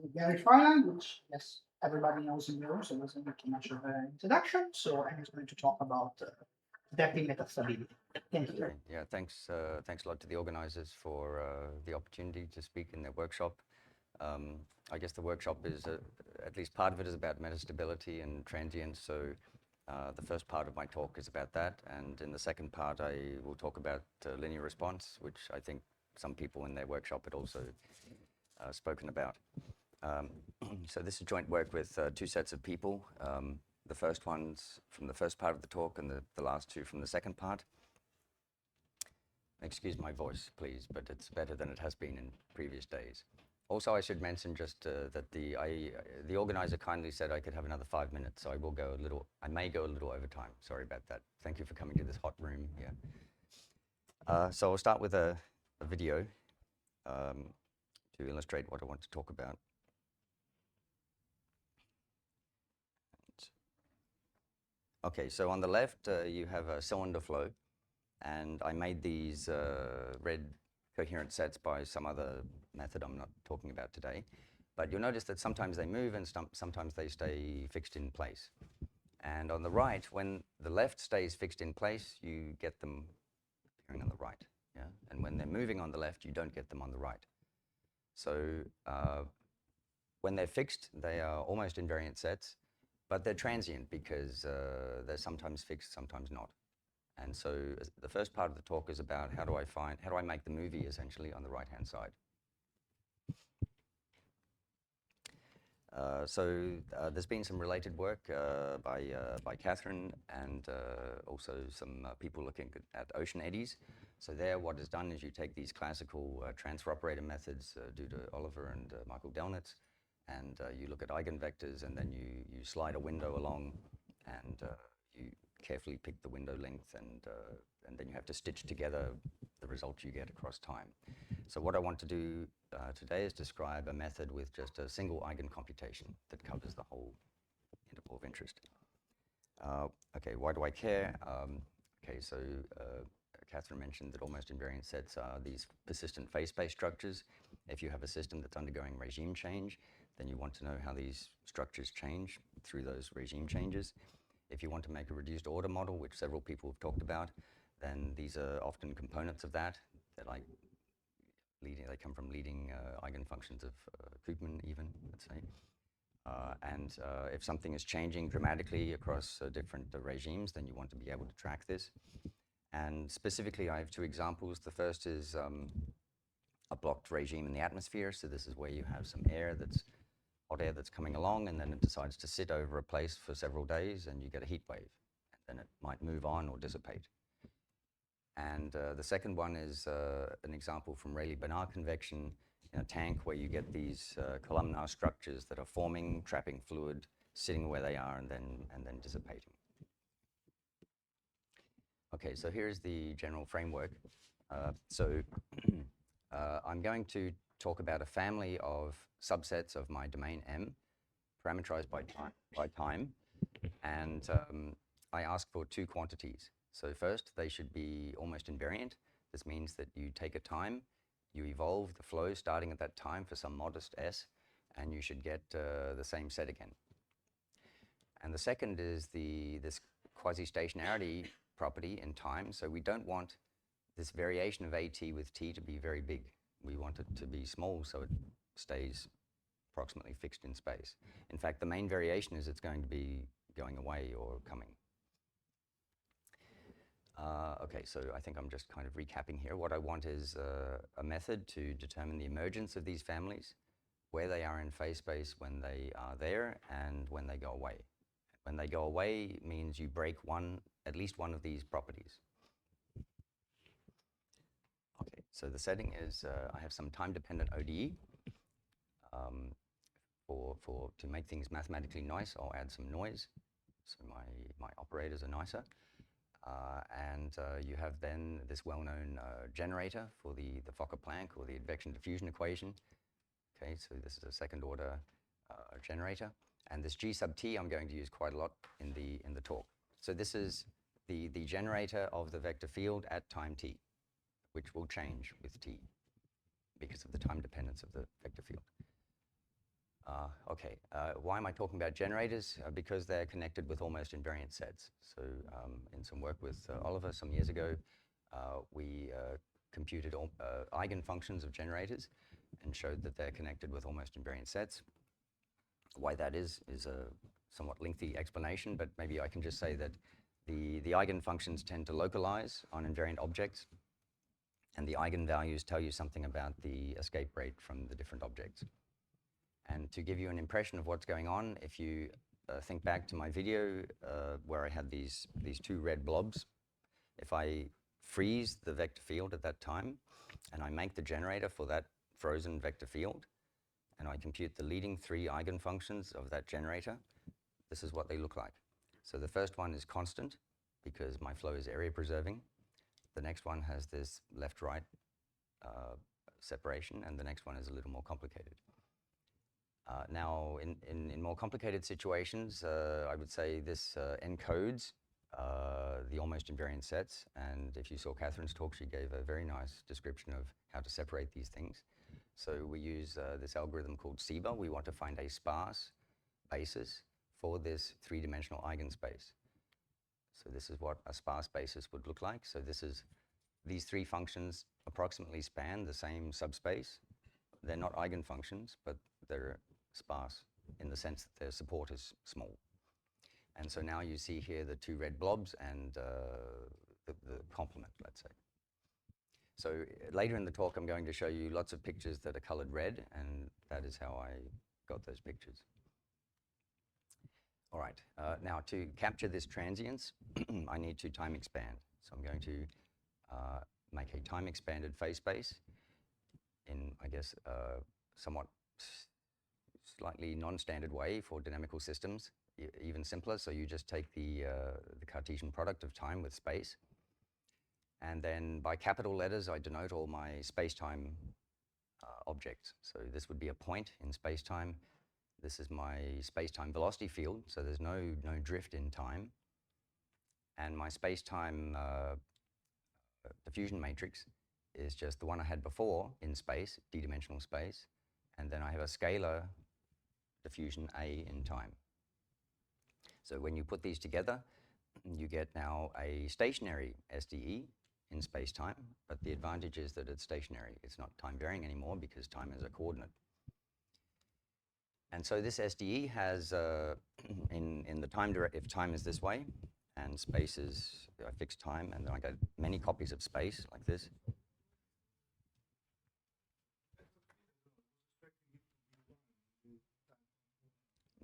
Gary Froyland, which yes, everybody knows in the room, so doesn't need too much of an introduction. So I'm just going to talk about adaptive metastability. Thank you. Okay, yeah, thanks a lot to the organizers for the opportunity to speak in their workshop. Um, I guess the workshop is, at least part of it is about metastability and transients, so the first part of my talk is about that, and in the second part I will talk about linear response, which I think some people in their workshop had also spoken about. Um, so this is joint work with two sets of people. The first one's from the first part of the talk and the last two from the second part. Excuse my voice, please, but it's better than it has been in previous days. Also, I should mention just that the organizer kindly said I could have another 5 minutes, so I may go a little over time. Sorry about that. Thank you for coming to this hot room here. So I'll start with a video to illustrate what I want to talk about. Okay, so on the left, you have a cylinder flow, and I made these red coherent sets by some other method I'm not talking about today. But you'll notice that sometimes they move and sometimes they stay fixed in place. And on the right, when the left stays fixed in place, you get them appearing on the right. Yeah? And when they're moving on the left, you don't get them on the right. So when they're fixed, they are almost invariant sets, but they're transient because they're sometimes fixed, sometimes not. And so the first part of the talk is about how do I make the movie essentially on the right-hand side. There's been some related work by Catherine and also some people looking at ocean eddies. So there, what is done is you take these classical transfer operator methods due to Oliver and Michael Delnitz, and you look at eigenvectors, and then you slide a window along, and you carefully pick the window length, and then you have to stitch together the results you get across time. So what I want to do today is describe a method with just a single eigencomputation that covers the whole interval of interest. Okay, why do I care? Okay, so Catherine mentioned that almost invariant sets are these persistent phase space structures. If you have a system that's undergoing regime change, then you want to know how these structures change through those regime changes. If you want to make a reduced order model, which several people have talked about, then these are often components of that. They come from leading eigenfunctions of Koopman even, let's say. If something is changing dramatically across different regimes, then you want to be able to track this. And specifically, I have two examples. The first is a blocked regime in the atmosphere. So this is where you have some hot air that's coming along, and then it decides to sit over a place for several days, and you get a heat wave. And then it might move on or dissipate. And the second one is an example from Rayleigh-Bénard convection in a tank where you get these columnar structures that are forming, trapping fluid, sitting where they are, and then dissipating. Okay, so here's the general framework. I'm going to talk about a family of subsets of my domain M, parameterized by time, and I ask for two quantities. So first, they should be almost invariant. This means that you take a time, you evolve the flow starting at that time for some modest s, and you should get the same set again. And the second is this quasi-stationarity property in time. So we don't want this variation of at with t to be very big. We want it to be small so it stays approximately fixed in space. In fact, the main variation is it's going to be going away or coming. Okay, so I think I'm just kind of recapping here. What I want is a method to determine the emergence of these families, where they are in phase space when they are there, and when they go away. When they go away means you break at least one of these properties. Okay, so the setting is I have some time-dependent ODE. To make things mathematically nice, I'll add some noise. So my operators are nicer. You have then this well-known generator for the Fokker-Planck or the advection diffusion equation. Okay, so this is a second-order generator. And this G sub t I'm going to use quite a lot in the talk. So this is the generator of the vector field at time t, which will change with t because of the time dependence of the vector field. Okay, why am I talking about generators? Because they're connected with almost invariant sets. So in some work with Oliver some years ago, we computed eigenfunctions of generators and showed that they're connected with almost invariant sets. Why that is a somewhat lengthy explanation, but maybe I can just say that the eigenfunctions tend to localize on invariant objects, and the eigenvalues tell you something about the escape rate from the different objects. And to give you an impression of what's going on, if you think back to my video where I had these two red blobs, if I freeze the vector field at that time, and I make the generator for that frozen vector field, and I compute the leading three eigenfunctions of that generator, this is what they look like. So the first one is constant, because my flow is area preserving. The next one has this left-right separation, and the next one is a little more complicated. Now, in more complicated situations, I would say this encodes the almost invariant sets. And if you saw Catherine's talk, she gave a very nice description of how to separate these things. So we use this algorithm called SIBA. We want to find a sparse basis for this three-dimensional eigenspace. So this is what a sparse basis would look like. So these three functions approximately span the same subspace. They're not eigenfunctions, but they're sparse in the sense that their support is small. And so now you see here the two red blobs and the complement, let's say. So later in the talk, I'm going to show you lots of pictures that are colored red, and that is how I got those pictures. All right, now to capture this transience, I need to time expand. So I'm going to make a time expanded phase space in, I guess, somewhat slightly non-standard way for dynamical systems, even simpler. So you just take the Cartesian product of time with space. And then by capital letters, I denote all my space-time objects. So this would be a point in space-time. This is my space-time velocity field, so there's no drift in time. And my space-time diffusion matrix is just the one I had before in space, d-dimensional space. And then I have a scalar diffusion A in time. So when you put these together, you get now a stationary SDE in space-time, but the advantage is that it's stationary. It's not time-varying anymore because time is a coordinate. And so this SDE has, in the time if time is this way, and space is a fixed time, and then I get many copies of space like this.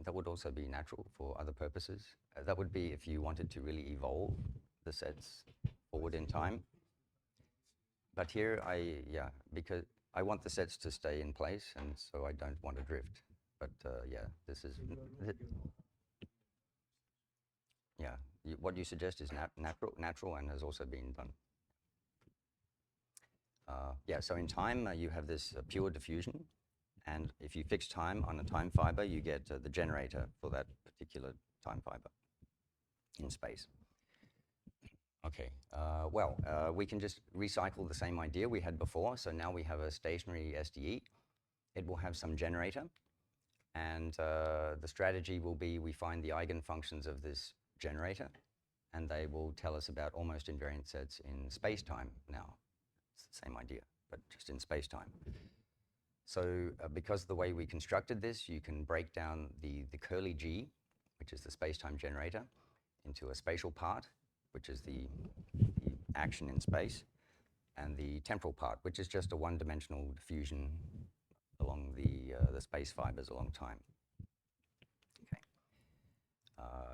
That would also be natural for other purposes. That would be if you wanted to really evolve the sets forward in time. But here because I want the sets to stay in place, and so I don't want to drift. But yeah, this is, yeah, what you suggest is natural and has also been done. Yeah, so in time, you have this pure diffusion. And if you fix time on a time fiber, you get the generator for that particular time fiber in space. Okay, we can just recycle the same idea we had before. So now we have a stationary SDE. It will have some generator. And the strategy will be we find the eigenfunctions of this generator, and they will tell us about almost invariant sets in space-time now. It's the same idea, but just in space-time. So because of the way we constructed this, you can break down the curly G, which is the space-time generator, into a spatial part, which is the action in space, and the temporal part, which is just a one-dimensional diffusion along the space fibers along time. Okay.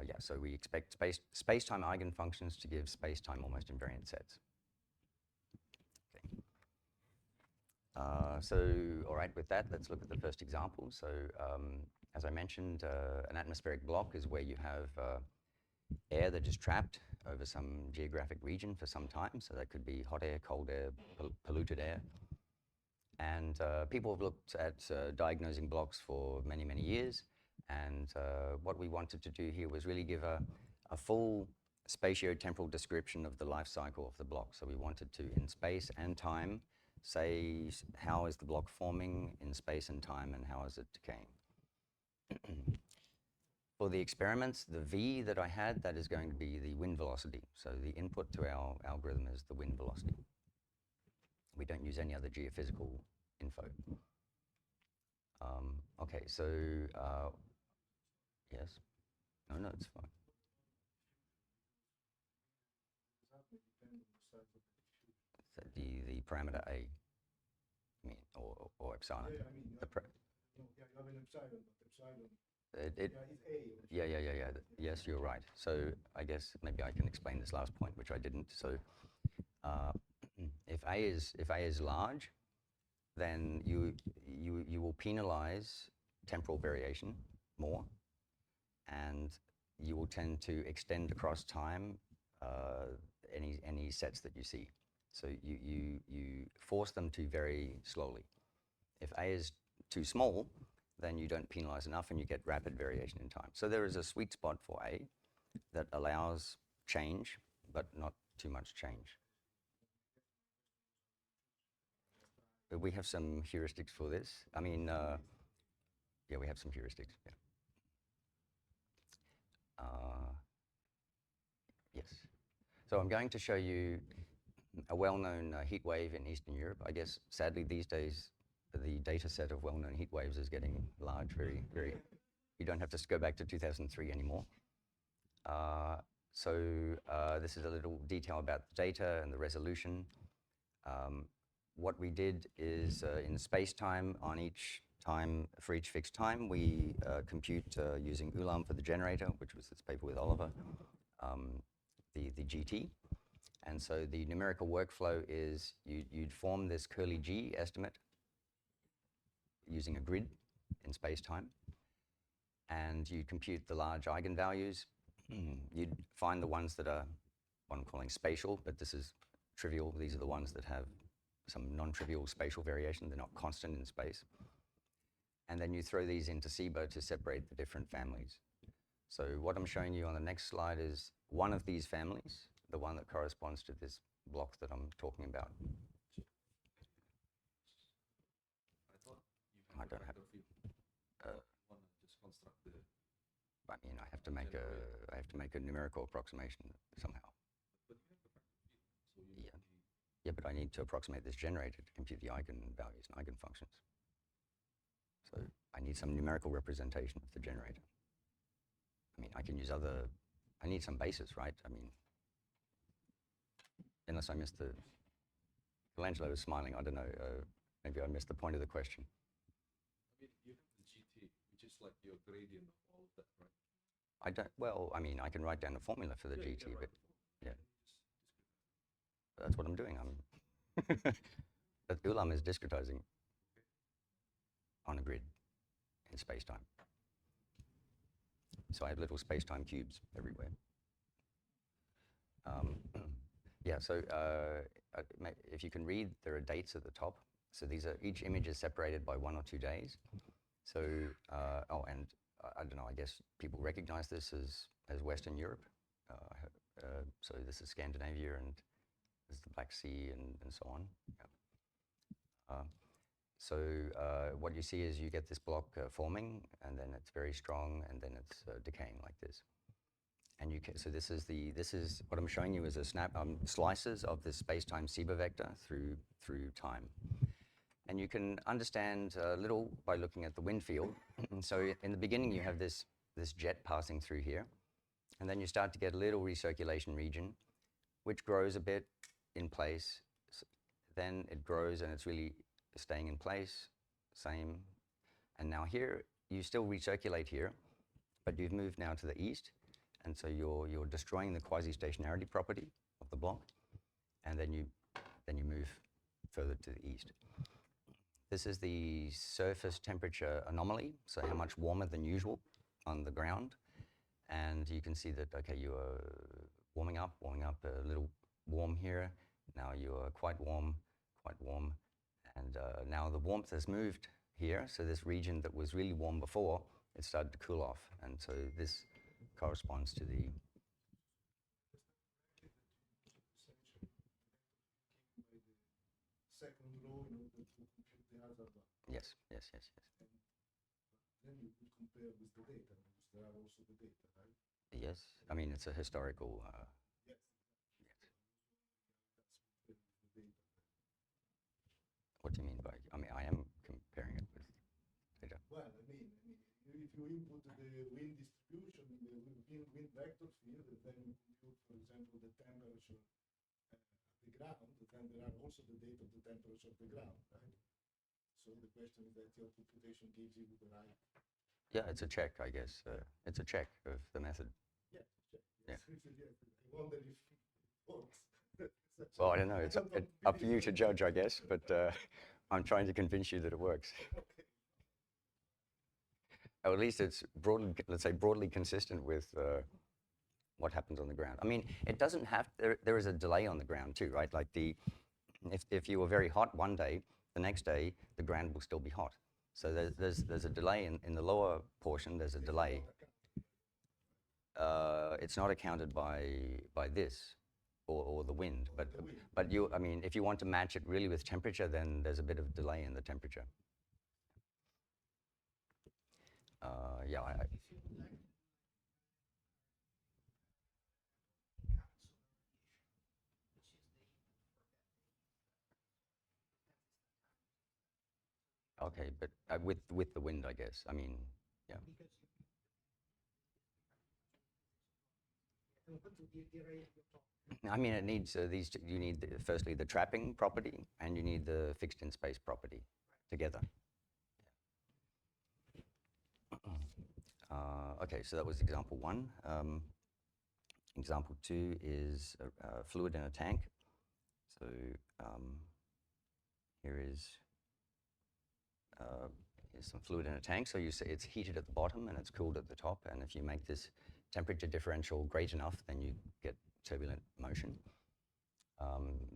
Yeah, so we expect space-time eigenfunctions to give space-time almost invariant sets. All right, with that, let's look at the first example. So as I mentioned, an atmospheric block is where you have air that is trapped over some geographic region for some time. So that could be hot air, cold air, polluted air. And people have looked at diagnosing blocks for many, many years. And what we wanted to do here was really give a full spatiotemporal description of the life cycle of the block. So we wanted to, in space and time, say how is the block forming in space and time and how is it decaying. For the experiments, the V that I had, that is going to be the wind velocity. So the input to our algorithm is the wind velocity. We don't use any other geophysical info. Okay, so yes. No, it's fine. So the parameter A, I mean, or epsilon. Yeah, I mean, The you have an epsilon, but epsilon. It, Yeah, is A. yeah. Yes, you're right. So I guess maybe I can explain this last point, which I didn't. So if A is large, then you will penalize temporal variation more, and you will tend to extend across time any sets that you see. So you force them to vary slowly. If A is too small, then you don't penalize enough and you get rapid variation in time. So there is a sweet spot for A that allows change, but not too much change. But we have some heuristics for this. I mean, yeah, we have some heuristics. Yeah. Yes. So I'm going to show you a well-known heat wave in Eastern Europe. I guess, sadly, these days, the data set of well-known heat waves is getting large, very. You don't have to go back to 2003 anymore. This is a little detail about the data and the resolution. What we did is in space-time, on each time, for each fixed time, we compute using Ulam for the generator, which was this paper with Oliver, the GT. And so the numerical workflow is you'd form this curly G estimate using a grid in space-time, and you compute the large eigenvalues. You'd find the ones that are what I'm calling spatial, but this is trivial. These are the ones that have some non-trivial spatial variation. They're not constant in space. And then you throw these into SIBA to separate the different families. So what I'm showing you on the next slide is one of these families, the one that corresponds to this block that I'm talking about. I don't have. Just construct the. I mean, I have to make a numerical approximation somehow. But you have the factor field, so you Yeah. Yeah, but I need to approximate this generator to compute the eigenvalues and eigenfunctions. So I need some numerical representation of the generator. I mean, I can use other. I need some basis, right? I mean, unless I missed the. Angelo was smiling. I don't know. Maybe I missed the point of the question. I mean, you have the GT, which is like your gradient of all of that, right? I don't. Well, I mean, I can write down a formula for the Yeah, you GT, can but write yeah, just that's what I'm doing. But Ulam is discretizing on a grid in space-time. So I have little space-time cubes everywhere. Yeah, so if you can read, there are dates at the top. So each image is separated by 1 or 2 days. So, and I don't know, I guess people recognize this as Western Europe. So this is Scandinavia, and this is the Black Sea, and so on. Yeah. What you see is you get this block forming, and then it's very strong, and then it's decaying like this. And so this is what I'm showing you is a slices of this space-time SIBA vector through time. And you can understand a little by looking at the wind field. So in the beginning, you have this jet passing through here, and then you start to get a little recirculation region, which grows a bit in place. Then it grows, and it's really staying in place, same. And now here, you still recirculate here, but you've moved now to the east, and so you're destroying the quasi-stationarity property of the block, and then you move further to the east. This is the surface temperature anomaly, so how much warmer than usual on the ground. And you can see that, okay, you are warming up, a little warm here. Now you are quite warm, and now the warmth has moved here. So this region that was really warm before, it started to cool off. And so this corresponds to the... Second law in order to compute the other one. Yes. And then you could compare with the data, because there are also the data, right? Yes, I mean, it's a historical. Yes. Yes. What do you mean by? I mean, I am comparing it with data. Well, I mean, if you input the wind distribution in the wind vector field, and then you compute, for example, the temperature at the ground, then there are also the data of the temperature of the ground, right? So the question is that your computation gives you the right. Yeah, it's a check, I guess. It's a check of the method. Yeah, Yeah. yes. I wonder if it works. Well, I don't know. It's up for you to judge, I guess. But I'm trying to convince you that it works. Okay. Or at least it's broadly, let's say, broadly consistent with what happens on the ground. I mean, it doesn't have. There is a delay on the ground too, right? Like if you were very hot one day, the next day the ground will still be hot. So there's a delay in the lower portion. There's a delay. It's not accounted by this or the wind, but you. I mean, if you want to match it really with temperature, then there's a bit of delay in the temperature. Yeah. Okay, but with the wind, I guess. I mean, yeah. I mean, it needs these. You need firstly the trapping property, and you need the fixed in space property together. Okay, so that was example one. Example two is a fluid in a tank. So here's some fluid in a tank. So you say it's heated at the bottom and it's cooled at the top. And if you make this temperature differential great enough, then you get turbulent motion.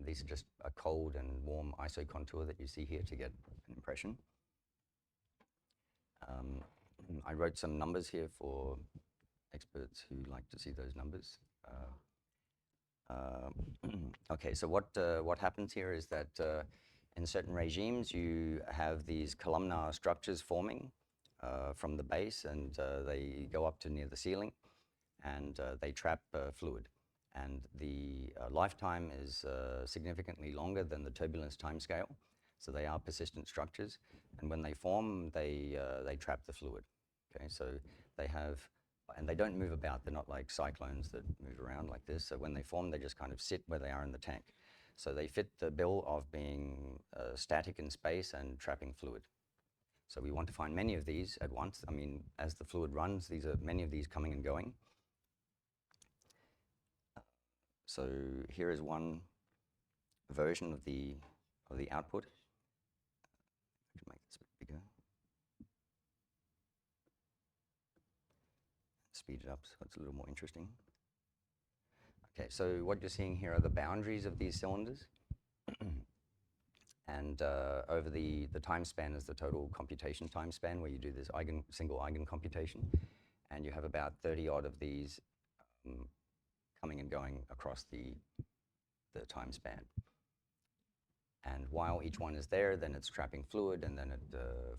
These are just a cold and warm isocontour that you see here to get an impression. I wrote some numbers here for experts who like to see those numbers. Okay, so what happens here is that in certain regimes you have these columnar structures forming from the base, and they go up to near the ceiling, and they trap fluid. And the lifetime is significantly longer than the turbulence timescale, so they are persistent structures. And when they form, they trap the fluid. Okay, so they have. And they don't move about. They're not like cyclones that move around like this. So when they form, they just kind of sit where they are in the tank. So they fit the bill of being static in space and trapping fluid. So we want to find many of these at once. I mean, as the fluid runs, many of these coming and going. So here is one version of the output. I can make this a bit bigger. Speed it up so it's a little more interesting. Okay, so what you're seeing here are the boundaries of these cylinders. And over the time span is the total computation time span where you do this single eigen computation. And you have about 30 odd of these coming and going across the time span. And while each one is there, then it's trapping fluid, and then it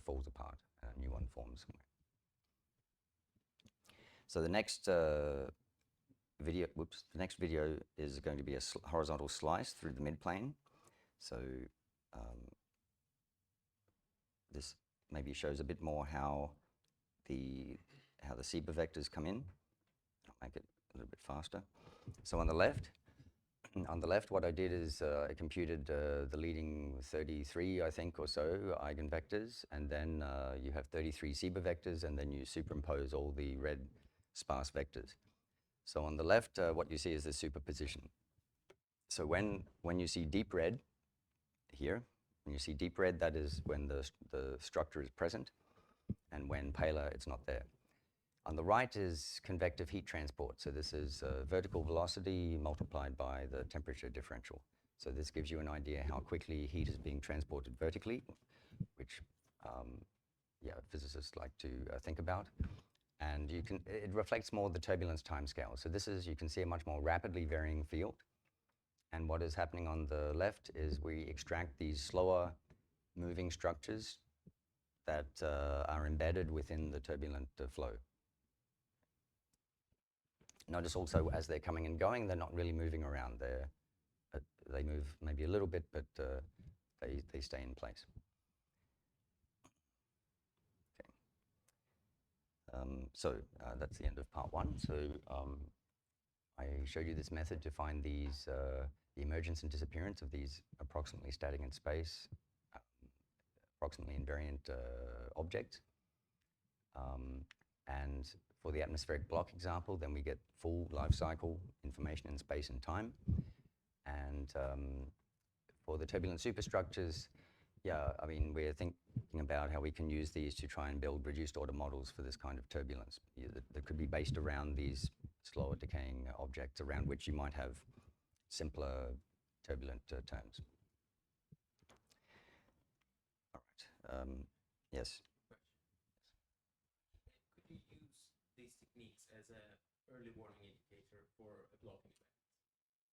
falls apart. A new one forms somewhere. So the next video is going to be a horizontal slice through the midplane. So this maybe shows a bit more how the Sieber vectors come in. I'll make it a little bit faster. So on the left, what I did is I computed the leading 33, I think, or so eigenvectors, and then you have 33 Sieber vectors, and then you superimpose all the red sparse vectors. So on the left, what you see is the superposition. So when you see deep red here, when you see deep red, that is when the structure is present, and when paler, it's not there. On the right is convective heat transport. So this is vertical velocity multiplied by the temperature differential. So this gives you an idea how quickly heat is being transported vertically, which physicists like to think about. And it reflects more the turbulence timescale. So you can see a much more rapidly varying field. And what is happening on the left is we extract these slower moving structures that are embedded within the turbulent flow. Notice also as they're coming and going, they're not really moving around. They move maybe a little bit, but they stay in place. Okay. So that's the end of part one. So I showed you this method to find these, the emergence and disappearance of these approximately static in space, approximately invariant objects. And for the atmospheric block example, then we get full life cycle information in space and time. And for the turbulent superstructures, yeah, I mean, we're thinking about how we can use these to try and build reduced order models for this kind of turbulence that could be based around these slower decaying objects around which you might have simpler turbulent terms. All right. Yes. Could you use these techniques as an early warning indicator for a blocking event?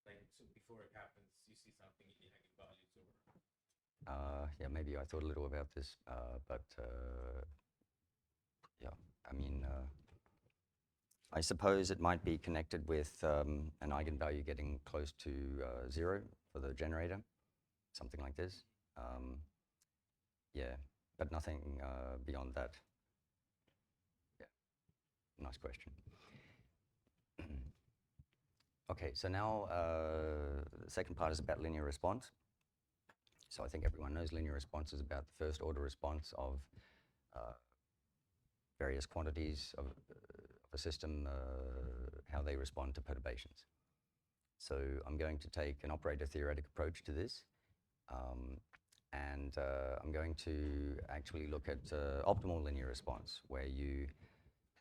Like, so before it happens, you see something in the eigenvalues or? Yeah, maybe I thought a little about this, but yeah, I mean, I suppose it might be connected with an eigenvalue getting close to 0 for the generator, something like this. Yeah, but nothing beyond that. Yeah, nice question. Okay, so now the second part is about linear response. So I think everyone knows linear response is about the first order response of various quantities of a system, how they respond to perturbations. So I'm going to take an operator theoretic approach to this, and I'm going to actually look at optimal linear response, where you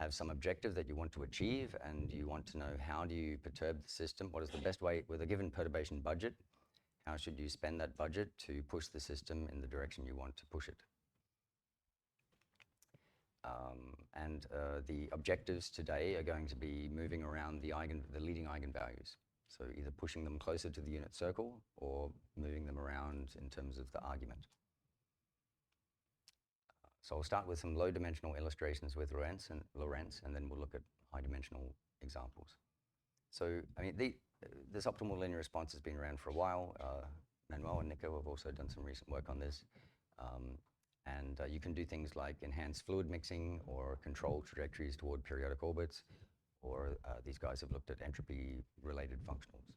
have some objective that you want to achieve, and you want to know how do you perturb the system, what is the best way with a given perturbation budget, how should you spend that budget to push the system in the direction you want to push it. And the objectives today are going to be moving around the leading eigenvalues. So either pushing them closer to the unit circle or moving them around in terms of the argument. So I'll start with some low-dimensional illustrations with Lorentz, and then we'll look at high-dimensional examples. So, I mean, this optimal linear response has been around for a while. Manuel and Nico have also done some recent work on this. And you can do things like enhance fluid mixing or control trajectories toward periodic orbits, or these guys have looked at entropy-related functionals.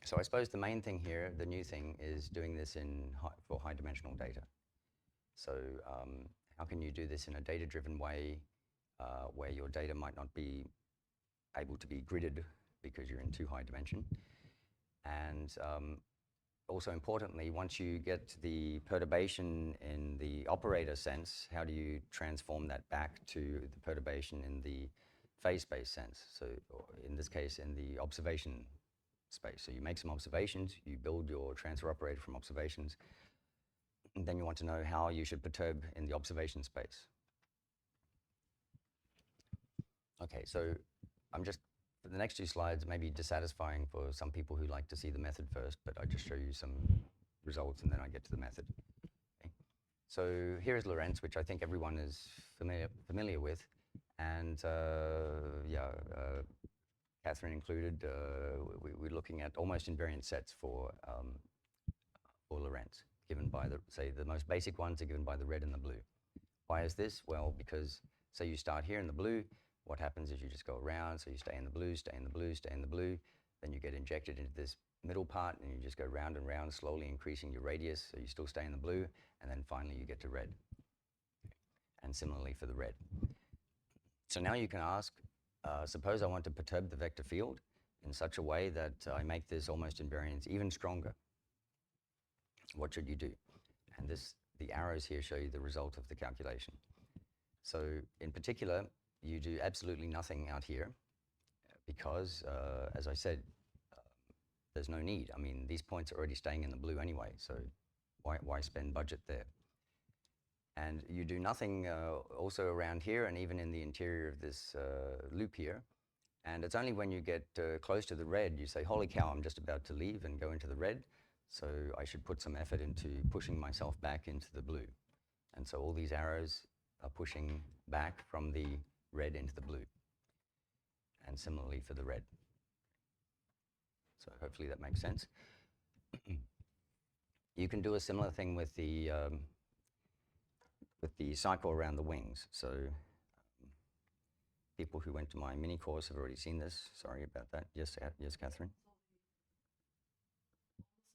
So I suppose the main thing here, the new thing, is doing this for high-dimensional data. So how can you do this in a data-driven way where your data might not be able to be gridded because you're in too high dimension? And also importantly, once you get the perturbation in the operator sense, how do you transform that back to the perturbation in the phase space sense? So in this case, in the observation space. So you make some observations, you build your transfer operator from observations, and then you want to know how you should perturb in the observation space. Okay, so I'm just, for the next two slides, maybe dissatisfying for some people who like to see the method first, but I just show you some results and then I get to the method. Okay. So here is Lorentz, which I think everyone is familiar with, and Catherine included, we're looking at almost invariant sets for Lorentz, given by the most basic ones are given by the red and the blue. Why is this? Well, because say you start here in the blue, what happens is you just go around, so you stay in the blue, stay in the blue, stay in the blue, then you get injected into this middle part and you just go round and round, slowly increasing your radius, so you still stay in the blue, and then finally you get to red. And similarly for the red. So now you can ask, suppose I want to perturb the vector field in such a way that I make this almost invariance even stronger. What should you do? And the arrows here show you the result of the calculation. So in particular, you do absolutely nothing out here because, as I said, there's no need. I mean, these points are already staying in the blue anyway, so why spend budget there? And you do nothing also around here and even in the interior of this loop here. And it's only when you get close to the red, you say, holy cow, I'm just about to leave and go into the red. So I should put some effort into pushing myself back into the blue. And so all these arrows are pushing back from the red into the blue. And similarly for the red. So hopefully that makes sense. You can do a similar thing with the cycle around the wings. So people who went to my mini course have already seen this. Sorry about that. Yes, yes, Catherine.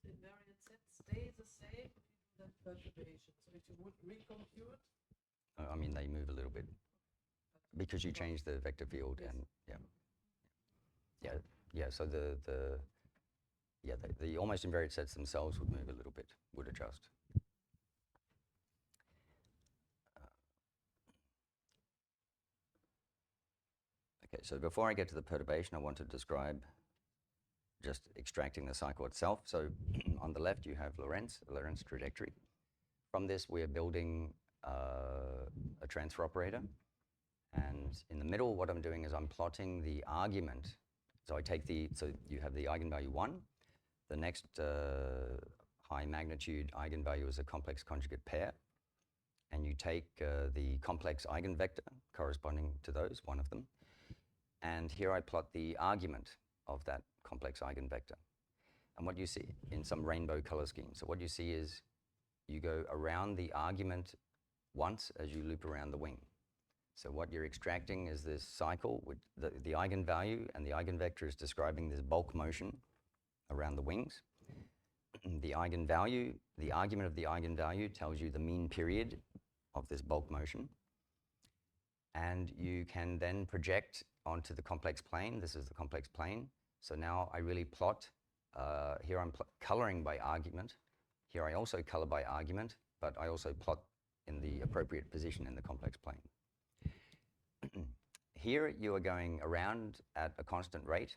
The invariant set stays the same if you do that perturbation. So if you would recompute, I mean, they move a little bit because you change the vector field. Yes. And yeah. So the almost invariant sets themselves would move a little bit, would adjust. Okay, so before I get to the perturbation, I want to describe just extracting the cycle itself. So on the left, you have Lorentz trajectory. From this, we are building a transfer operator. And in the middle, what I'm doing is I'm plotting the argument. So so you have the eigenvalue 1. The next high magnitude eigenvalue is a complex conjugate pair. And you take the complex eigenvector corresponding to those, one of them. And here I plot the argument of that complex eigenvector. And what you see in some rainbow color scheme. So what you see is you go around the argument once as you loop around the wing. So what you're extracting is this cycle with the eigenvalue, and the eigenvector is describing this bulk motion around the wings. The eigenvalue, the argument of the eigenvalue tells you the mean period of this bulk motion. And you can then project onto the complex plane. This is the complex plane. So now I really plot, here I'm coloring by argument. Here I also color by argument, but I also plot in the appropriate position in the complex plane. Here you are going around at a constant rate.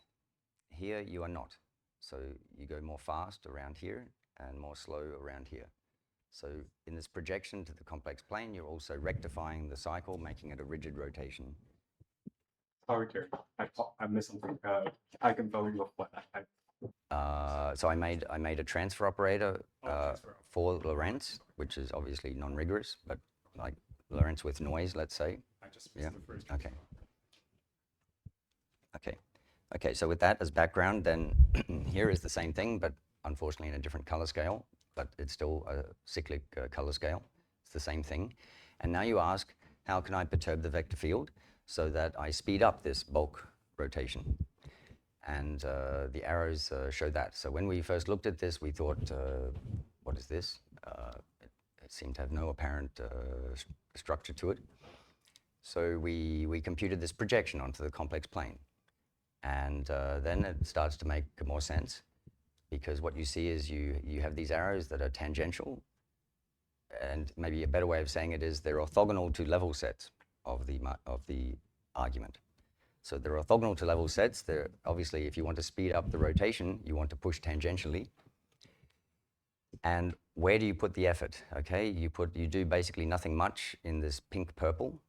Here you are not. So you go more fast around here and more slow around here. So in this projection to the complex plane, you're also rectifying the cycle, making it a rigid rotation. Sorry, Terry. I missed something. Eigenvalue of what? So I made a transfer operator for Lorentz, which is obviously non-rigorous, but like Lorentz with noise, let's say. I just missed the first. Okay, so with that as background, then here is the same thing, but unfortunately in a different color scale, but it's still a cyclic color scale. It's the same thing. And now you ask, how can I perturb the vector field so that I speed up this bulk rotation? And the arrows show that. So when we first looked at this, we thought, what is this? It seemed to have no apparent structure to it. So we computed this projection onto the complex plane. And then it starts to make more sense, because what you see is you have these arrows that are tangential, and maybe a better way of saying it is they're orthogonal to level sets of the argument. So they're orthogonal to level sets. They're obviously, if you want to speed up the rotation, you want to push tangentially. And where do you put the effort? Okay, you do basically nothing much in this pink purple,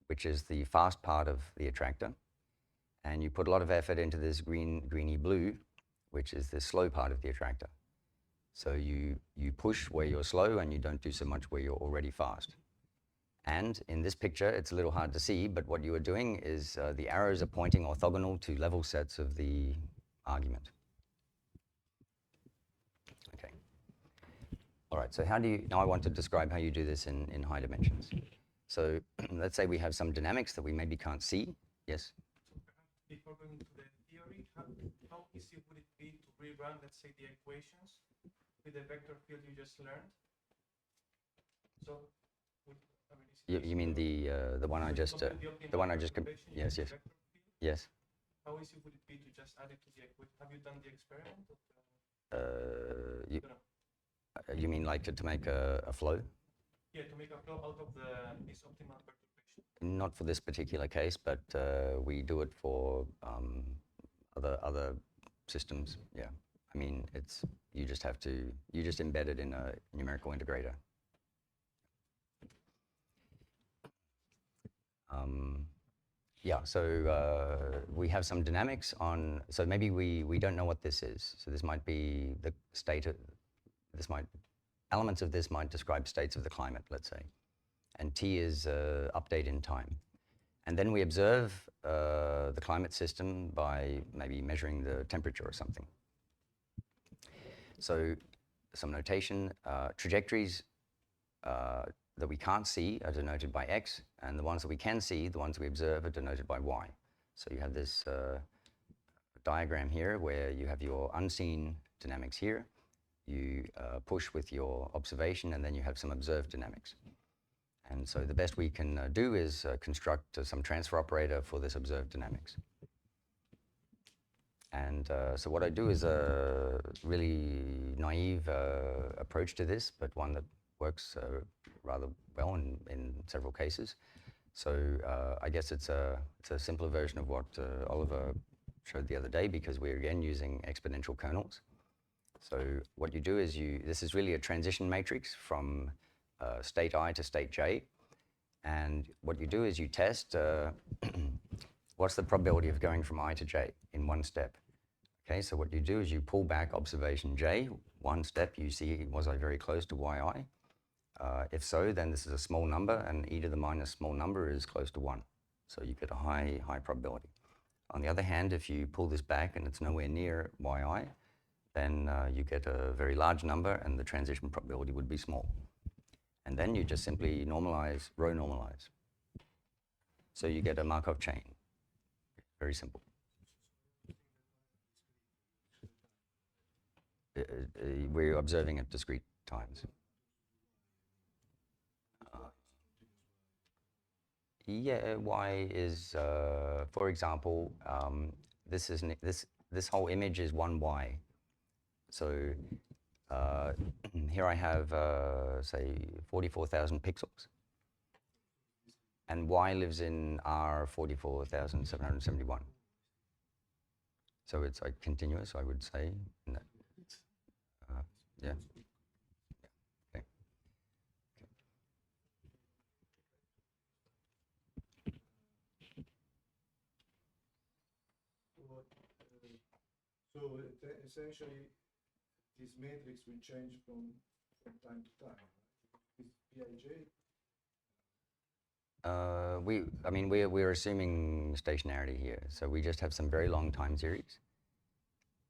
which is the fast part of the attractor. And you put a lot of effort into this greeny blue, which is the slow part of the attractor. So you push where you're slow and you don't do so much where you're already fast. And in this picture, it's a little hard to see, but what you are doing is the arrows are pointing orthogonal to level sets of the argument. Okay. All right, so now I want to describe how you do this in high dimensions. So let's say we have some dynamics that we maybe can't see. Yes? Before going to the theory, how easy would it be to rerun, let's say, the equations with the vector field you just learned? So, you mean the one I just yes. Yes. How easy would it be to just add it to the equation? Have you done the experiment? You mean like to make a flow? Yeah, to make a flow out of this optimal perturbation. Not for this particular case, but we do it for other systems. Yeah, I mean you just embed it in a numerical integrator. Yeah, so we have some dynamics on. So maybe we don't know what this is. So this might be the state elements of this might describe states of the climate, let's say. And T is update in time. And then we observe the climate system by maybe measuring the temperature or something. So some notation, trajectories that we can't see are denoted by X, and the ones that we can see, the ones we observe, are denoted by Y. So you have this diagram here where you have your unseen dynamics here. You push with your observation, and then you have some observed dynamics. And so the best we can do is construct some transfer operator for this observed dynamics. And so what I do is a really naive approach to this, but one that works rather well in several cases. So I guess it's a simpler version of what Oliver showed the other day, because we're again using exponential kernels. So what you do is this is really a transition matrix from state I to state j. And what you do is you test what's the probability of going from I to j in one step. Okay, so what you do is you pull back observation j, one step, you see, was I very close to yi? If so, then this is a small number, and e to the minus small number is close to 1. So you get a high probability. On the other hand, if you pull this back and it's nowhere near yi, then you get a very large number, and the transition probability would be small. And then you just simply normalize, row normalize. So you get a Markov chain. Very simple. We're observing at discrete times. Yeah, y is, for example, this whole image is 1y. So here I have, say, 44,000 pixels. And y lives in R 44,771. So it's like continuous, I would say. Yeah. Okay. So essentially, this matrix will change from time to time. With Pij. We're assuming stationarity here, so we just have some very long time series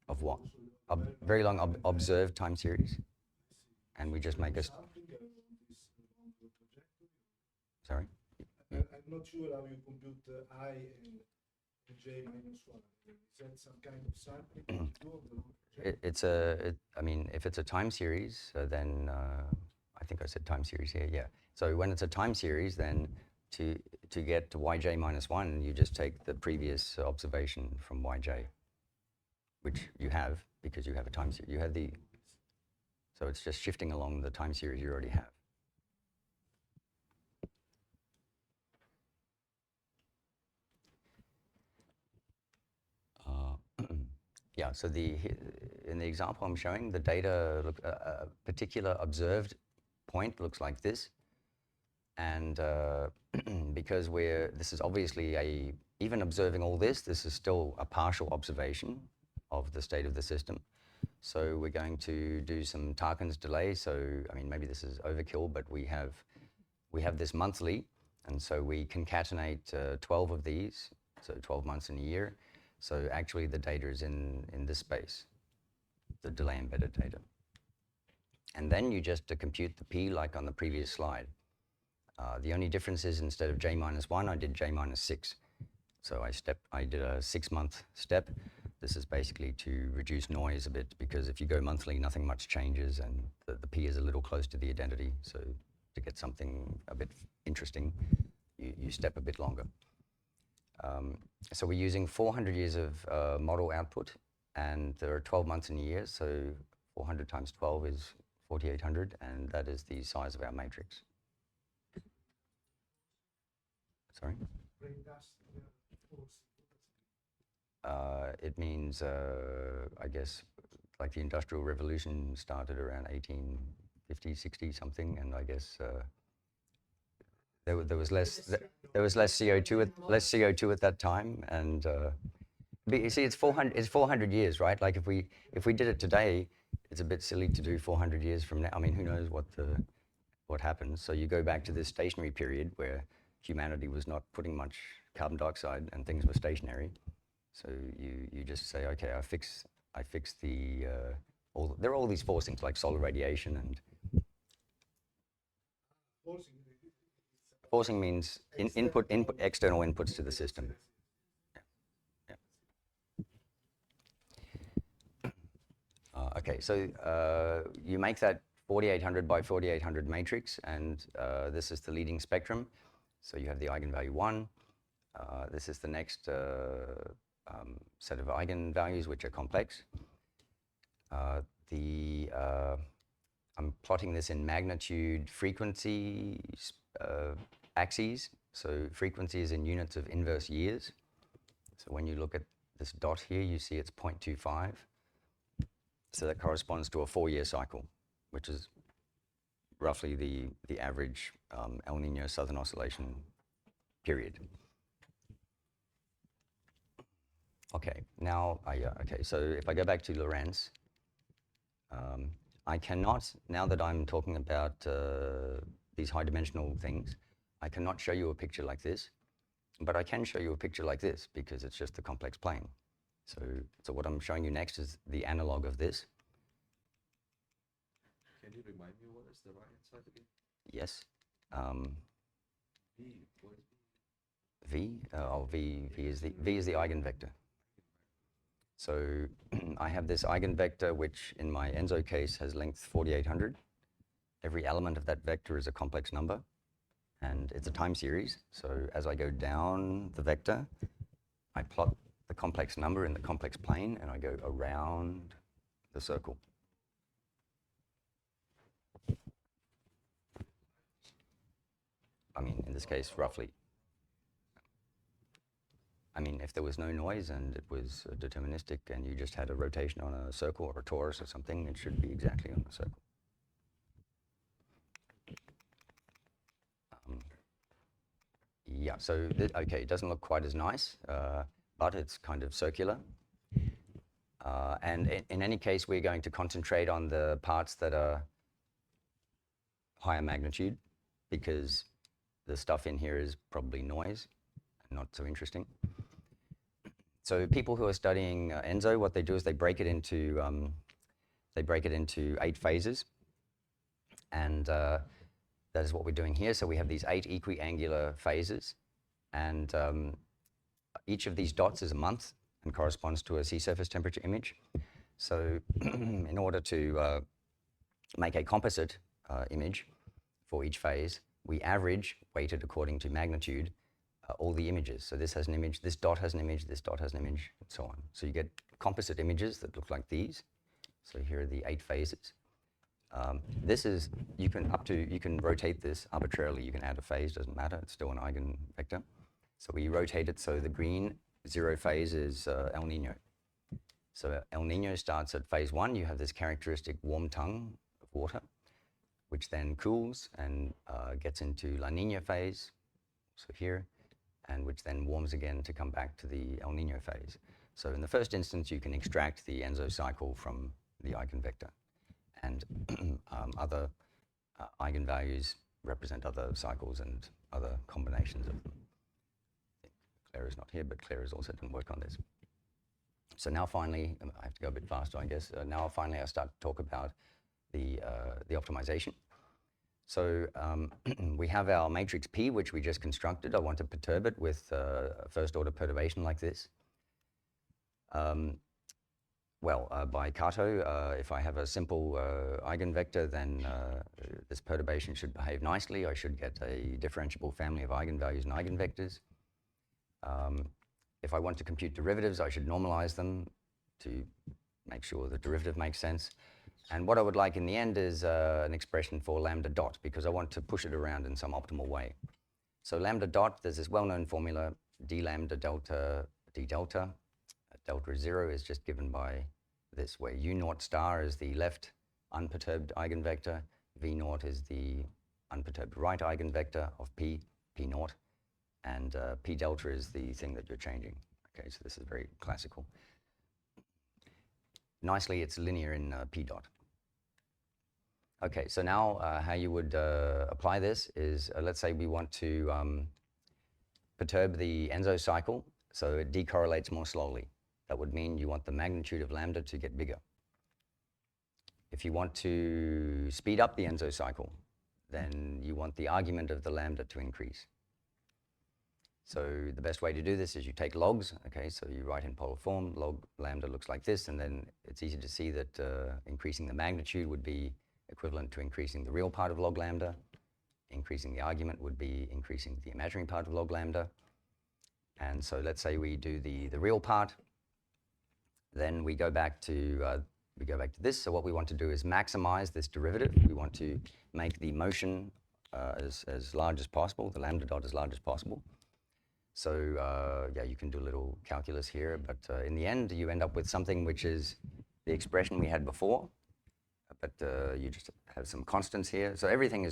of what? Very long observed time series, and we just make a. Sorry. I'm not sure how you compute I and j minus 1. Is that some kind of sampling? If it's a time series, then I think I said time series here. Yeah. So when it's a time series, then to get to yj minus 1, you just take the previous observation from yj, which you have because you have a time series. You have so it's just shifting along the time series you already have. Yeah, so in the example I'm showing, the data, a particular observed point looks like this. And because this is obviously even observing all this is still a partial observation of the state of the system. So we're going to do some Tarkin's delay. So, maybe this is overkill, but we have this monthly. And so we concatenate 12 of these, so 12 months in a year. So actually the data is in this space, the delay embedded data. And then you just compute the P like on the previous slide. The only difference is instead of j minus 1, I did j minus 6. So I did a 6-month step. This is basically to reduce noise a bit, because if you go monthly, nothing much changes, and the P is a little close to the identity. So to get something a bit interesting, you step a bit longer. So we're using 400 years of model output, and there are 12 months in a year, so 400 times 12 is 4,800, and that is the size of our matrix. Sorry? It means, I guess, like the Industrial Revolution started around 1850, 60 something, and I guess there was less CO2 at that time, and but you see, it's 400 years, right? Like if we did it today, it's a bit silly to do 400 years from now. I mean, who knows what happens? So you go back to this stationary period where humanity was not putting much carbon dioxide and things were stationary. So you just say, okay, I fix the there are all these forcings like solar radiation, and forcing means input external inputs to the system. Okay, so you make that 4800 by 4800 matrix, and this is the leading spectrum. So you have the eigenvalue 1. This is the next set of eigenvalues, which are complex. I'm plotting this in magnitude frequency axes. So frequency is in units of inverse years. So when you look at this dot here, you see it's 0.25. So that corresponds to a 4-year cycle, which is roughly the average El Nino Southern Oscillation period. Okay, now, okay, so if I go back to Lorentz, I cannot, now that I'm talking about these high-dimensional things, I cannot show you a picture like this, but I can show you a picture like this because it's just the complex plane. So what I'm showing you next is the analog of this. Can you remind me what is the right-hand side again? Yes. V, what is V? V is the eigenvector. So I have this eigenvector, which in my Enzo case has length 4800. Every element of that vector is a complex number, and it's a time series. So as I go down the vector, I plot the complex number in the complex plane, and I go around the circle. I mean, in this case, roughly. I mean, if there was no noise and it was deterministic and you just had a rotation on a circle or a torus or something, it should be exactly on the circle. Yeah, so, okay, it doesn't look quite as nice, but it's kind of circular. And in any case, we're going to concentrate on the parts that are higher magnitude, because the stuff in here is probably noise and not so interesting. So people who are studying Enzo, what they do is they break it into 8 phases, and that is what we're doing here. So we have these 8 equiangular phases, and each of these dots is a month and corresponds to a sea surface temperature image. So in order to make a composite image for each phase, we average, weighted according to magnitude, all the images. So this has an image, this dot has an image, this dot has an image, and so on. So you get composite images that look like these. So here are the 8 phases. This is, you can rotate this arbitrarily. You can add a phase, doesn't matter, it's still an eigenvector. So we rotate it so the green 0 phase is El Nino. So El Nino starts at phase 1. You have this characteristic warm tongue of water, which then cools and gets into La Nina phase, so here, and which then warms again to come back to the El Nino phase. So in the first instance, you can extract the Enzo cycle from the eigenvector, and other eigenvalues represent other cycles and other combinations of them. Claire is not here, but Claire has also done work on this. So now finally, I have to go a bit faster, I guess. Now finally I start to talk about the optimization. So we have our matrix P, which we just constructed. I want to perturb it with a first order perturbation like this. By Kato, if I have a simple eigenvector, then this perturbation should behave nicely. I should get a differentiable family of eigenvalues and eigenvectors. If I want to compute derivatives, I should normalize them to make sure the derivative makes sense. And what I would like in the end is an expression for lambda dot, because I want to push it around in some optimal way. So lambda dot, there's this well-known formula, d lambda delta d delta. Delta 0 is just given by this, where u naught star is the left unperturbed eigenvector, v naught is the unperturbed right eigenvector of p naught, and p delta is the thing that you're changing. Okay, so this is very classical. nicely, it's linear in P dot. Okay, so now how you would apply this is, let's say we want to perturb the Enzo cycle so it decorrelates more slowly. That would mean you want the magnitude of lambda to get bigger. If you want to speed up the Enzo cycle, then you want the argument of the lambda to increase. So the best way to do this is you take logs, okay, so you write in polar form, log lambda looks like this, and then it's easy to see that increasing the magnitude would be equivalent to increasing the real part of log lambda. Increasing the argument would be increasing the imaginary part of log lambda. And so let's say we do the real part, then we go back to this. So what we want to do is maximize this derivative. We want to make the motion as large as possible, the lambda dot as large as possible. So yeah, you can do a little calculus here, but in the end, you end up with something which is the expression we had before, but you just have some constants here. So everything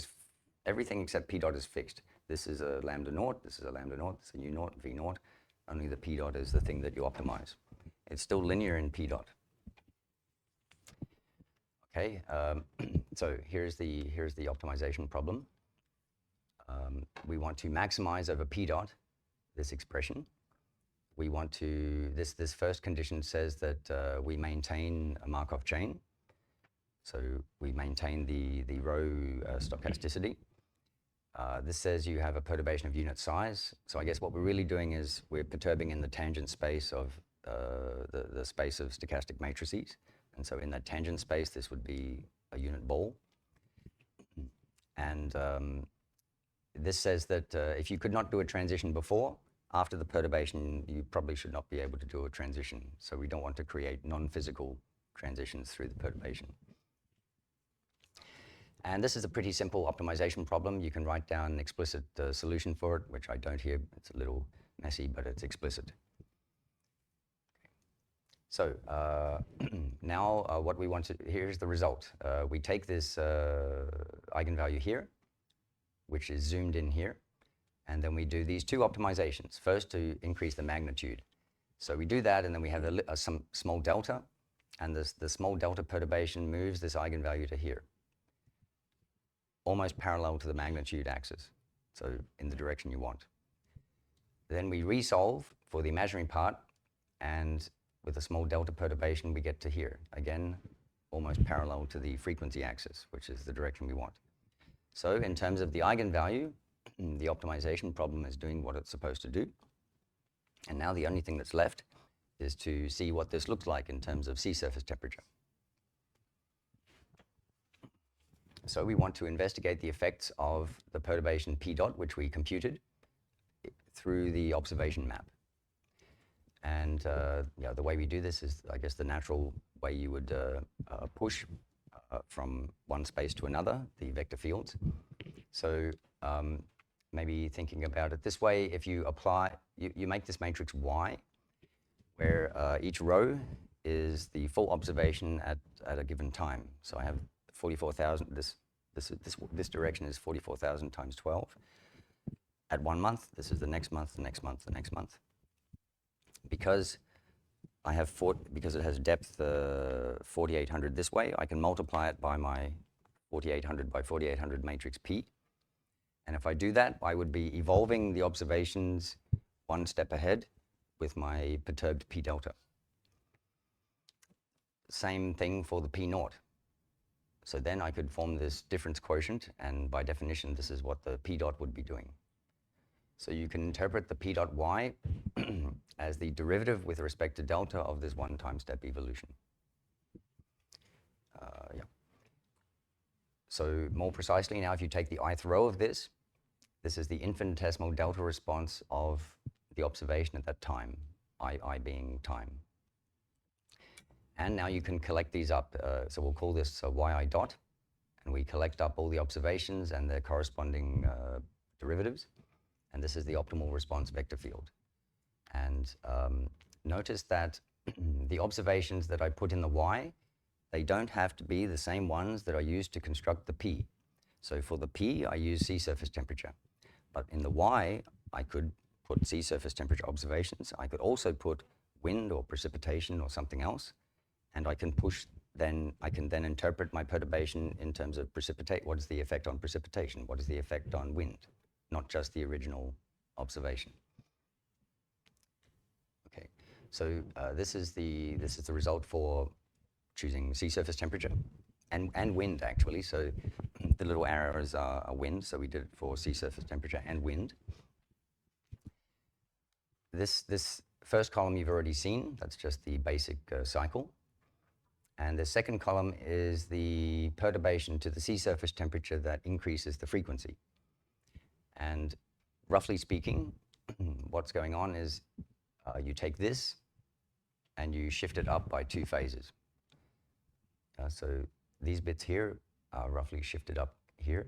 except P dot is fixed. This is a lambda naught, this is a lambda naught, this is a nu naught, V naught. Only the P dot is the thing that you optimize. It's still linear in P dot. Okay, so here's the optimization problem. We want to maximize over P dot this expression. We want to, this first condition says that we maintain a Markov chain. So we maintain the row stochasticity. This says you have a perturbation of unit size. So I guess what we're really doing is we're perturbing in the tangent space of the space of stochastic matrices. And so in that tangent space, this would be a unit ball. And this says that if you could not do a transition before, after the perturbation, you probably should not be able to do a transition. So we don't want to create non-physical transitions through the perturbation. And this is a pretty simple optimization problem. You can write down an explicit solution for it, which I don't here. It's a little messy, but it's explicit. So now what we want to, here's the result. We take this eigenvalue here, which is zoomed in here, and then we do these two optimizations. First, to increase the magnitude. So we do that, and then we have some small delta, and the small delta perturbation moves this eigenvalue to here, almost parallel to the magnitude axis, so in the direction you want. Then we resolve for the imaginary part, and with a small delta perturbation, we get to here. Again, almost parallel to the frequency axis, which is the direction we want. So in terms of the eigenvalue, the optimization problem is doing what it's supposed to do. And now the only thing that's left is to see what this looks like in terms of sea surface temperature. So we want to investigate the effects of the perturbation P dot, which we computed, through the observation map. And yeah, the way we do this is, I guess, the natural way you would push from one space to another, the vector fields. So maybe thinking about it this way, if you apply, you make this matrix Y, where each row is the full observation at a given time. So I have 44,000, this direction is 44,000 times 12. At 1 month, this is the next month, the next month, the next month. Because I have because it has depth 4,800 this way, I can multiply it by my 4,800 by 4,800 matrix P. And if I do that, I would be evolving the observations one step ahead with my perturbed P delta. Same thing for the P naught. So then I could form this difference quotient, and by definition, this is what the P dot would be doing. So you can interpret the P dot Y as the derivative with respect to delta of this one time step evolution. Yeah. So more precisely now, if you take the ith row of this is the infinitesimal delta response of the observation at that time, I being time. And now you can collect these up. So we'll call this yi dot, and we collect up all the observations and their corresponding derivatives. And this is the optimal response vector field. And notice that the observations that I put in the y, they don't have to be the same ones that I used to construct the p. So for the p, I use sea surface temperature. But in the y, I could put sea surface temperature observations. I could also put wind or precipitation or something else. and I can then interpret my perturbation in terms of precipitate. What is the effect on precipitation? What is the effect on wind? Not just the original observation. Okay, so this is the result for choosing sea surface temperature and wind actually. So the little arrows are wind. So we did it for sea surface temperature and wind. This first column you've already seen. That's just the basic cycle. And the second column is the perturbation to the sea surface temperature that increases the frequency. And roughly speaking, what's going on is you take this and you shift it up by 2 phases. So these bits here are roughly shifted up here.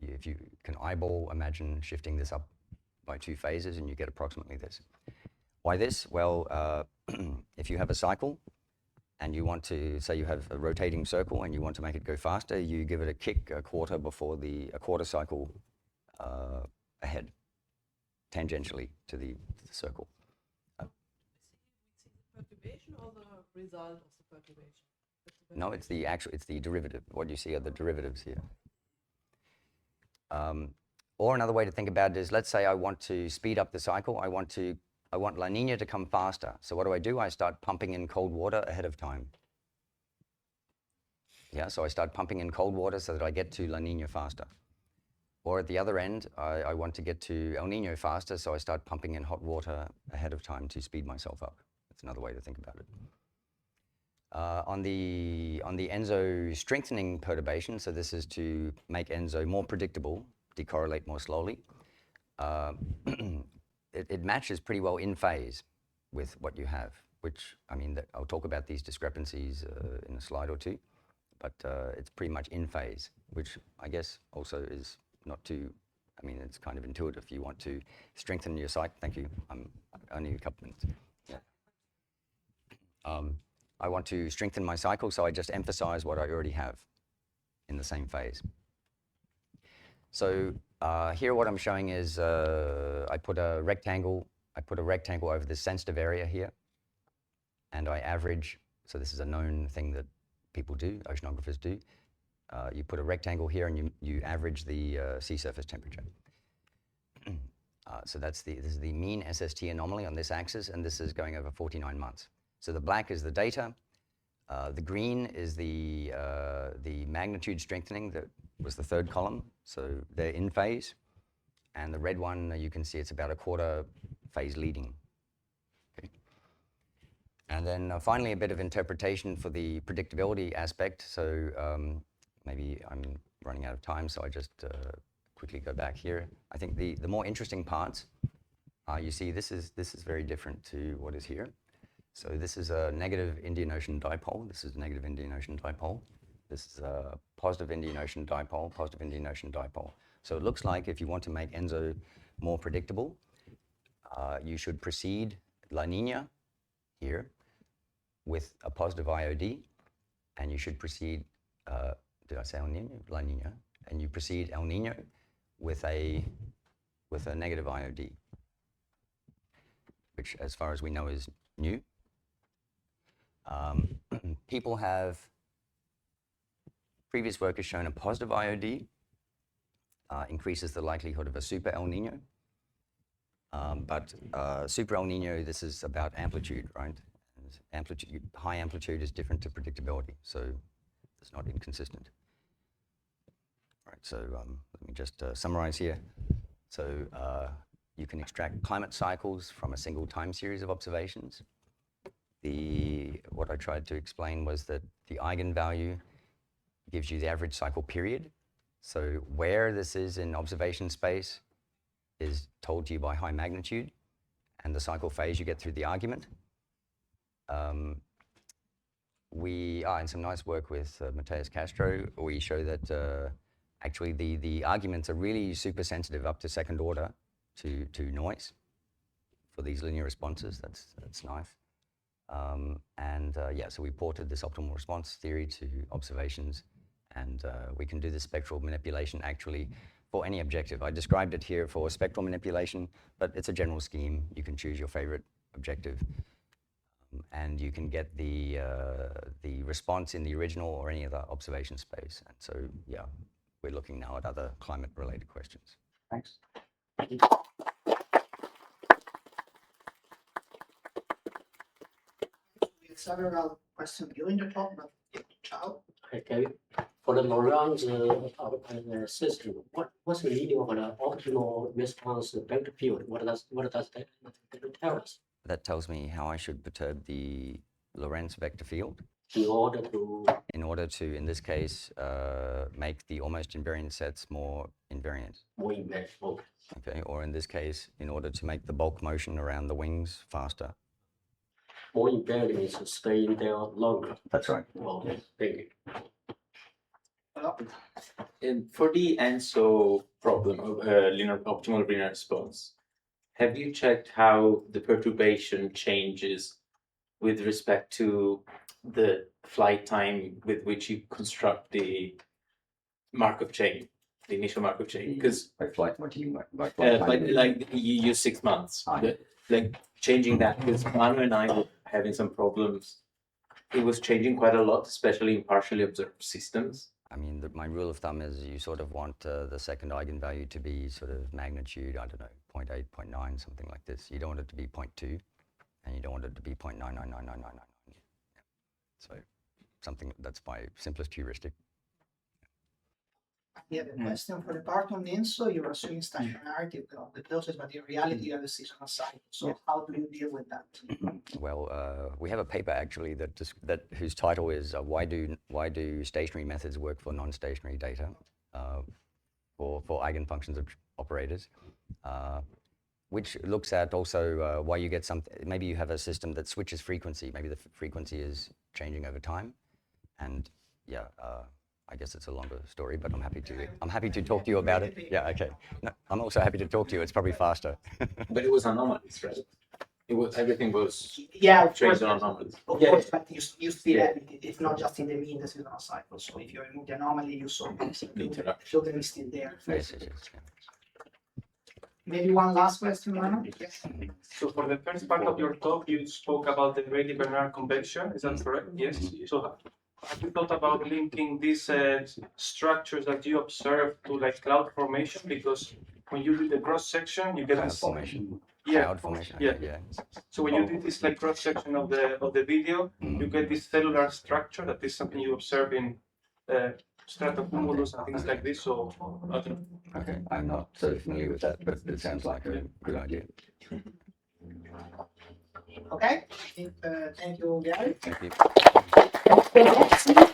If you can eyeball, imagine shifting this up by 2 phases and you get approximately this. Why this? Well, if you have a cycle and you want to, say you have a rotating circle and you want to make it go faster, you give it a kick a quarter before a quarter cycle ahead, tangentially to the circle. We see the perturbation or the result of the perturbation? No, it's the derivative. What you see are the derivatives here. Or another way to think about it is, let's say I want to speed up the cycle. I want La Nina to come faster. So what do? I start pumping in cold water ahead of time. Yeah, so I start pumping in cold water so that I get to La Nina faster. Or at the other end, I want to get to El Nino faster, so I start pumping in hot water ahead of time to speed myself up. That's another way to think about it. On the ENSO strengthening perturbation, so this is to make ENSO more predictable, decorrelate more slowly. It matches pretty well in phase with what you have, which, I mean, I'll talk about these discrepancies in a slide or two, but it's pretty much in phase, which I guess also is not too, I mean, it's kind of intuitive. You want to strengthen your cycle. Thank you. I'm only a couple minutes. Yeah. I want to strengthen my cycle, so I just emphasize what I already have in the same phase. So here what I'm showing is I put a rectangle over this sensitive area here, and I average, so this is a known thing that people do, oceanographers do. You put a rectangle here and you average the sea surface temperature. So this is the mean SST anomaly on this axis, and this is going over 49 months. So the black is the data. The green is the magnitude strengthening that was the third column. So they're in phase. And the red one, you can see it's about a quarter phase leading. Okay. And then finally, a bit of interpretation for the predictability aspect. So maybe I'm running out of time, so I just quickly go back here. I think the more interesting parts, you see this is very different to what is here. So this is a negative Indian Ocean dipole. This is a negative Indian Ocean dipole. This is a positive Indian Ocean dipole, positive Indian Ocean dipole. So it looks like if you want to make ENSO more predictable, you should precede La Nina here with a positive IOD, and you should precede, did I say El Nino? La Nina. And you precede El Nino with a negative IOD, which as far as we know is new. People have, previous work has shown a positive IOD increases the likelihood of a super El Nino. But super El Nino, this is about amplitude, right? Amplitude, high amplitude is different to predictability, so it's not inconsistent. All right, so let me just summarize here. So you can extract climate cycles from a single time series of observations. What I tried to explain was that the eigenvalue gives you the average cycle period. So where this is in observation space is told to you by high magnitude, and the cycle phase you get through the argument. And some nice work with Mateus Castro, we show that actually the arguments are really super sensitive up to second order to noise for these linear responses. That's nice. Yeah, so we ported this optimal response theory to observations, and we can do this spectral manipulation actually for any objective. I described it here for spectral manipulation, but it's a general scheme. You can choose your favorite objective. and you can get the response in the original or any other observation space. And so, yeah, we're looking now at other climate-related questions. Thanks. We have several questions during the talk, but ciao. Okay, for the Lorentz system, what's the meaning of the optimal response vector field? What does that tell us? That tells me how I should perturb the Lorentz vector field In order to, in this case, make the almost invariant sets more invariant. more imaginable. Okay, or in this case, in order to make the bulk motion around the wings faster. More invariant is staying there longer. That's right. Okay, thank you. And for the ENSO problem of optimal linear response, have you checked how the perturbation changes with respect to the flight time with which you construct the Markov chain, the initial Markov chain? Because By flight, what do you mean by flight? like you use 6 months, like changing that, because Manu and I were having some problems. It was changing quite a lot, especially in partially observed systems. I mean, my rule of thumb is you sort of want the second eigenvalue to be sort of magnitude, I don't know, 0.8, 0.9, something like this. You don't want it to be 0.2, and you don't want it to be 0.999999. So something that's my simplest heuristic. We have a question for the part on ENSO. You're assuming stationarity of the process, but in reality, you have a seasonal cycle. So how do you deal with that? Well, we have a paper actually whose title is why do stationary methods work for non-stationary data for eigenfunctions of operators, which looks at also why you get maybe you have a system that switches frequency. Maybe the frequency is changing over time, and yeah. I guess it's a longer story, but I'm happy to talk to you about it. Yeah, okay. No, I'm also happy to talk to you. It's probably faster. But it was anomalies, right? Everything was of trained course, on anomalies. of course, but you still have it. It's not just in the mean the seasonal cycle. So if you remove the anomaly, you saw the filter is still there. Yes, yeah. Maybe one last question, Manu? Yes. So for the first part of your talk, you spoke about the Rayleigh-Bernard convection. Is that correct? Yes. So have you thought about linking these structures that you observe to like cloud formation? Because when you do the cross section, you get Cloud this formation. Yeah. Cloud formation. Yeah. Okay, yeah. So when you do this like cross section of the video, you get this cellular structure that is something you observe in stratocumulus and things like this. So I don't know. Okay, I'm not so familiar with that, but it sounds like a good idea. Okay. Thank you, Gary. Thank you. Thank you.